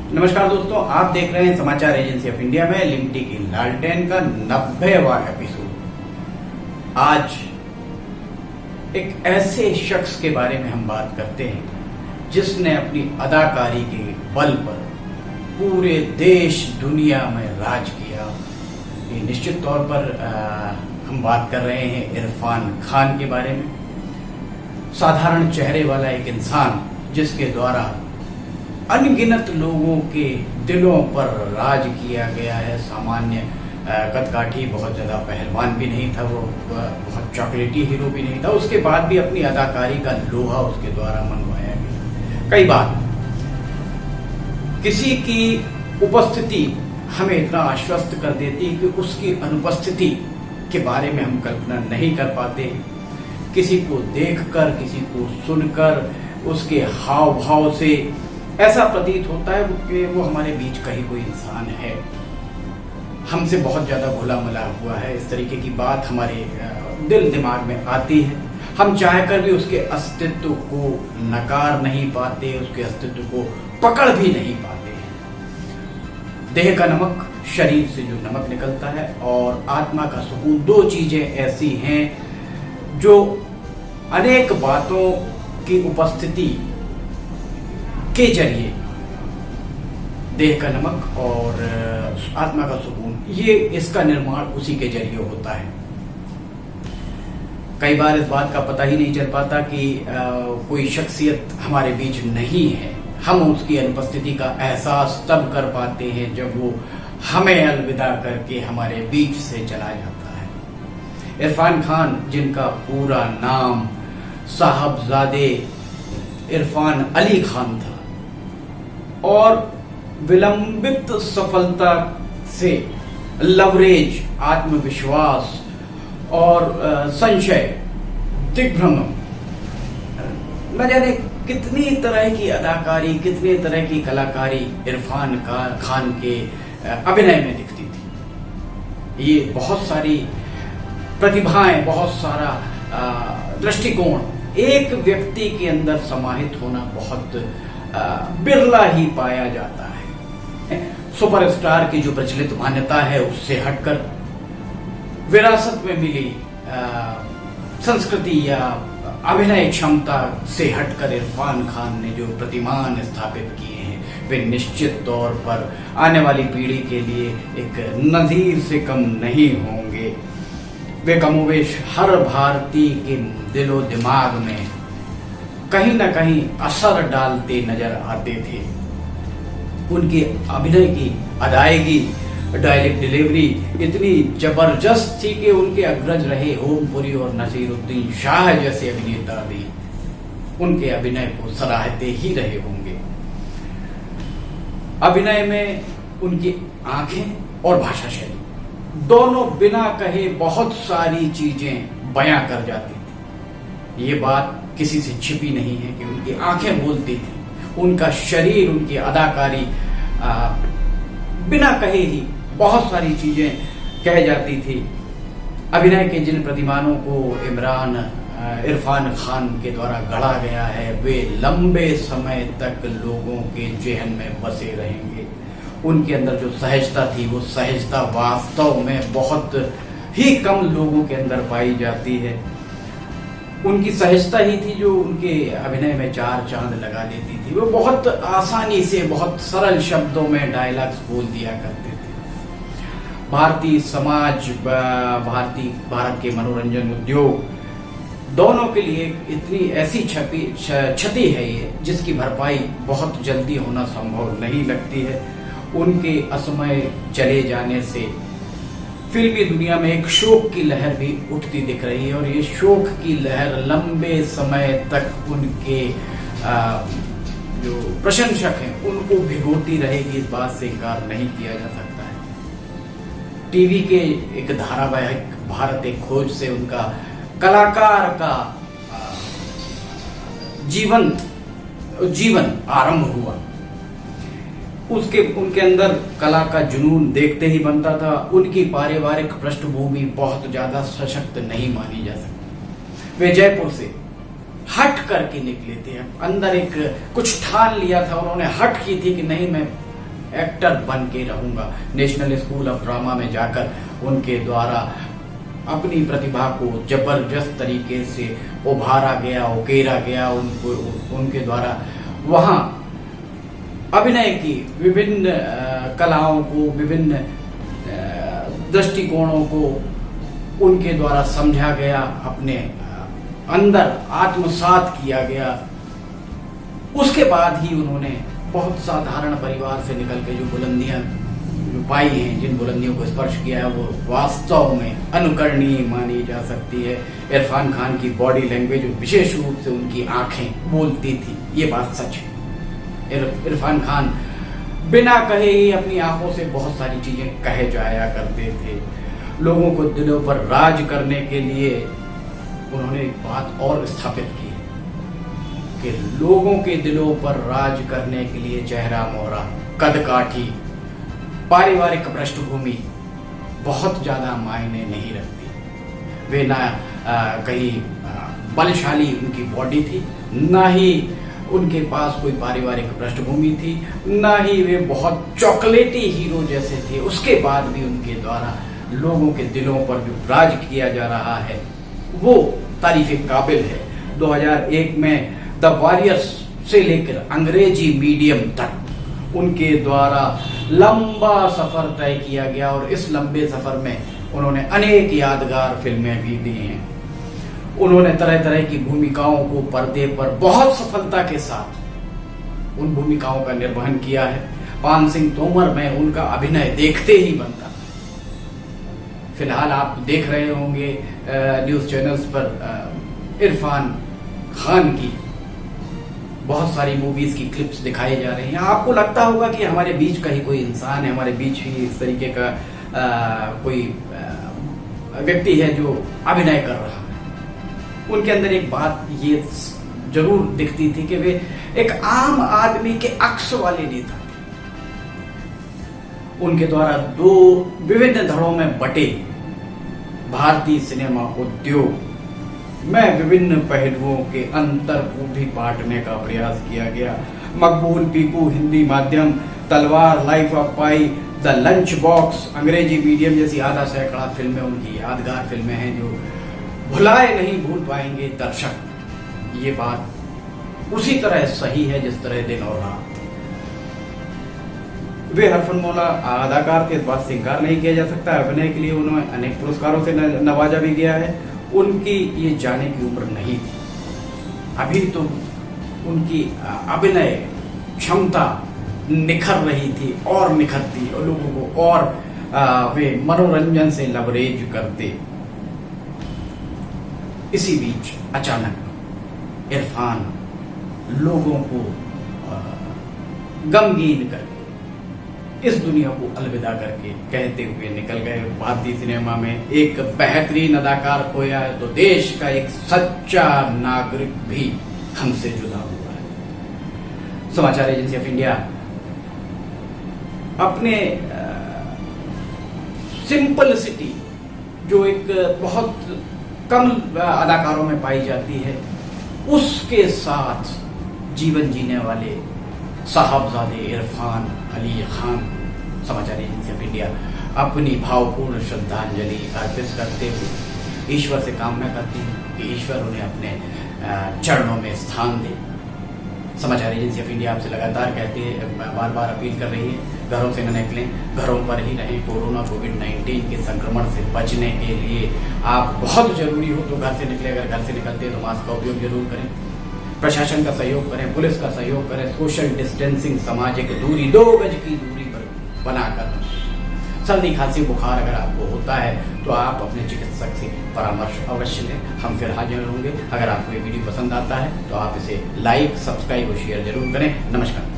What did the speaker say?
नमस्कार दोस्तों, आप देख रहे हैं समाचार एजेंसी ऑफ इंडिया में लिमटी की लालटेन का 90वां एपिसोड। आज एक ऐसे शख्स के बारे में हम बात करते हैं जिसने अपनी अदाकारी के बल पर पूरे देश दुनिया में राज किया। ये निश्चित तौर पर हम बात कर रहे हैं इरफान खान के बारे में। साधारण चेहरे वाला एक इंसान जिसके द्वारा अनगिनत लोगों के दिलों पर राज किया गया है। सामान्य कदकाठी, बहुत ज्यादा पहलवान भी नहीं था वो, बहुत चॉकलेटी हीरो भी नहीं था। उसके बाद भी अपनी अदाकारी का लोहा उसके द्वारा मनवाया गया। कई बार किसी की उपस्थिति हमें इतना आश्वस्त कर देती है कि उसकी अनुपस्थिति के बारे में हम कल्पना नहीं कर पाते। किसी को देखकर, किसी को सुनकर, उसके हाव भाव से ऐसा प्रतीत होता है कि वो हमारे बीच का ही कोई इंसान है, हमसे बहुत ज्यादा घुला मिला हुआ है। इस तरीके की बात हमारे दिल दिमाग में आती है। हम चाहकर भी उसके अस्तित्व को नकार नहीं पाते, उसके अस्तित्व को पकड़ भी नहीं पाते। देह का नमक, शरीर से जो नमक निकलता है, और आत्मा का सुकून, दो चीजें ऐसी हैं जो अनेक बातों की उपस्थिति के जरिए, देह का नमक और आत्मा का सुकून, ये इसका निर्माण उसी के जरिए होता है। कई बार इस बात का पता ही नहीं चल पाता कि कोई शख्सियत हमारे बीच नहीं है। हम उसकी अनुपस्थिति का एहसास तब कर पाते हैं जब वो हमें अलविदा करके हमारे बीच से चला जाता है। इरफान खान, जिनका पूरा नाम साहबजादे इरफान अली खान था, और विलंबित सफलता से लवरेज, आत्मविश्वास और संशय, दिग्भ्रम, न जाने कितनी तरह की अदाकारी, कितनी तरह की कलाकारी इरफान खान के अभिनय में दिखती थी। ये बहुत सारी प्रतिभाएं, बहुत सारा दृष्टिकोण एक व्यक्ति के अंदर समाहित होना बहुत बिरला ही पाया जाता है। सुपरस्टार की जो प्रचलित मान्यता है उससे हटकर, विरासत में मिली संस्कृति या अभिनय क्षमता से हटकर इरफान खान ने जो प्रतिमान स्थापित किए हैं, वे निश्चित तौर पर आने वाली पीढ़ी के लिए एक नजीर से कम नहीं होंगे। वे कमोवेश हर भारतीय के दिलो दिमाग में कहीं ना कहीं असर डालते नजर आते थे। उनकी अभिनय की अदायगी, डायलेक्ट डिलीवरी इतनी जबरदस्त थी कि उनके अग्रज रहे ओमपुरी और नसीरुद्दीन शाह जैसे अभिनेता भी उनके अभिनय को सराहते ही रहे होंगे। अभिनय में उनकी आंखें और भाषा शैली दोनों बिना कहे बहुत सारी चीजें बयां कर जाती थी। ये बात किसी से छिपी नहीं है कि उनकी आंखें बोलती थी, उनका शरीर, उनकी अदाकारी बिना कहे ही बहुत सारी चीजें कह जाती थी। अभिनय के जिन प्रतिमानों को इरफान खान के द्वारा गढ़ा गया है, वे लंबे समय तक लोगों के जेहन में बसे रहेंगे। उनके अंदर जो सहजता थी, वो सहजता वास्तव में बहुत ही कम लोगों के अंदर पाई जाती है। उनकी सहजता ही थी जो उनके अभिनय में चार चांद लगा देती थी। वो बहुत आसानी से, बहुत सरल शब्दों में डायलॉग्स बोल दिया करते थे। भारतीय समाज, भारत के मनोरंजन उद्योग दोनों के लिए इतनी ऐसी क्षति है ये, जिसकी भरपाई बहुत जल्दी होना संभव नहीं लगती है। उनके असमय चले जाने से फिल्मी दुनिया में एक शोक की लहर भी उठती दिख रही है, और ये शोक की लहर लंबे समय तक उनके जो प्रशंसक हैं उनको भिगोती रहेगी। इस बात से इनकार नहीं किया जा सकता है। टीवी के एक धारावाहिक भारत एक खोज से उनका कलाकार का जीवन आरंभ हुआ। उनके अंदर कला का जुनून देखते ही बनता था। उनकी पारिवारिक पृष्ठभूमि बहुत ज्यादा सशक्त नहीं मानी जा सकती। वे जयपुर से हट करके निकले थे, अंदर एक कुछ ठान लिया था, उन्होंने हट की थी कि नहीं, मैं एक्टर बन के रहूंगा। नेशनल स्कूल ऑफ ड्रामा में जाकर उनके द्वारा अपनी प्रतिभा को जबरदस्त तरीके से उभारा गया, उकेरा गया। उनके द्वारा वहां अभिनय की विभिन्न कलाओं को, विभिन्न दृष्टिकोणों को उनके द्वारा समझा गया, अपने अंदर आत्मसात किया गया। उसके बाद ही उन्होंने बहुत साधारण परिवार से निकल के जो बुलंदियां पाई हैं, जिन बुलंदियों को स्पर्श किया है, वो वास्तव में अनुकरणीय मानी जा सकती है। इरफान खान की बॉडी लैंग्वेज, विशेष रूप से उनकी आंखें बोलती थी, ये बात सच है। इरफान खान बिना कहे ही अपनी आंखों से बहुत सारी चीजें कहे जाया करते थे। लोगों को दिलों पर राज करने के लिए उन्होंने एक बात और स्थापित की कि लोगों के दिलों पर राज करने के लिए चेहरा मोहरा, कदकाठी, पारिवारिक पृष्ठभूमि बहुत ज्यादा मायने नहीं रखती। वे ना कहीं बलशाली उनकी बॉडी थी, ना ही उनके पास कोई पारिवारिक पृष्ठभूमि थी, ना ही वे बहुत चॉकलेटी हीरो जैसे थे। उसके बाद भी उनके द्वारा लोगों के दिलों पर जो राज किया जा रहा है वो तारीफ काबिल है। 2001 में द वॉरियर्स से लेकर अंग्रेजी मीडियम तक उनके द्वारा लंबा सफर तय किया गया और इस लंबे सफर में उन्होंने अनेक यादगार फिल्में भी दी हैं। उन्होंने तरह तरह की भूमिकाओं को पर्दे पर बहुत सफलता के साथ उन भूमिकाओं का निर्वहन किया है। पान सिंह तोमर में उनका अभिनय देखते ही बनता। फिलहाल आप देख रहे होंगे न्यूज चैनल्स पर इरफान खान की बहुत सारी मूवीज की क्लिप्स दिखाई जा रही हैं। आपको लगता होगा कि हमारे बीच का ही कोई इंसान है, हमारे बीच ही इस तरीके का कोई व्यक्ति है जो अभिनय कर रहा है। उनके अंदर एक बात ये जरूर दिखती थी कि वे एक आम आदमी के अक्स वाले नेता थे। उनके द्वारा दो विभिन्न धड़ों में बटे भारतीय सिनेमा उद्योग में विभिन्न पहलुओं के अंतर को भी बांटने का प्रयास किया गया। मकबूल पीकू हिंदी माध्यम, तलवार, life of pi, the lunch box अंग्रेजी मीडियम जैसी आधा सैकड़ा फिल्में उनकी यादगार फिल्में हैं जो भुलाए नहीं भूल पाएंगे दर्शक। ये बात उसी तरह सही है जिस तरह दिन और रात। वे हरफनमौला अदाकार थे, इस बात से इंकार नहीं किया जा सकता। अभिनय के लिए उन्हें अनेक पुरस्कारों से नवाजा भी गया है। उनकी ये जाने की उम्र नहीं थी, अभी तो उनकी अभिनय क्षमता निखर रही थी और निखरती, और लोगों को और वे मनोरंजन से लवरेज करते। इसी बीच अचानक इरफान लोगों को गमगीन करके इस दुनिया को अलविदा करके कहते हुए निकल गए। भारतीय सिनेमा में एक बेहतरीन अदाकार खोया है तो देश का एक सच्चा नागरिक भी हमसे जुदा हुआ है। समाचार एजेंसी ऑफ इंडिया अपने सिंपलिसिटी जो एक बहुत कम अदाकारों में पाई जाती है, उसके साथ जीवन जीने वाले साहबजादे इरफान अली खान समाचार एजेंसी ऑफ इंडिया अपनी भावपूर्ण श्रद्धांजलि अर्पित करते हुए ईश्वर से कामना करती है कि ईश्वर उन्हें अपने चरणों में स्थान दे। समाचार एजेंसी ऑफ इंडिया आपसे लगातार कहती है, बार बार अपील कर रही है, घरों से न निकलें, घरों पर ही रहें। कोरोना कोविड-19 के संक्रमण से बचने के लिए आप बहुत जरूरी हो तो घर से निकले, अगर घर से निकलते हैं तो मास्क का उपयोग जरूर करें, प्रशासन का सहयोग करें, पुलिस का सहयोग करें, सोशल डिस्टेंसिंग, सामाजिक दूरी 2 गज की दूरी पर बनाकर। सर्दी खांसी बुखार अगर आपको होता है तो आप अपने चिकित्सक से परामर्श अवश्य लें। हम फिर हाजिर होंगे। अगर आपको ये वीडियो पसंद आता है तो आप इसे लाइक, सब्सक्राइब और शेयर जरूर करें। नमस्कार।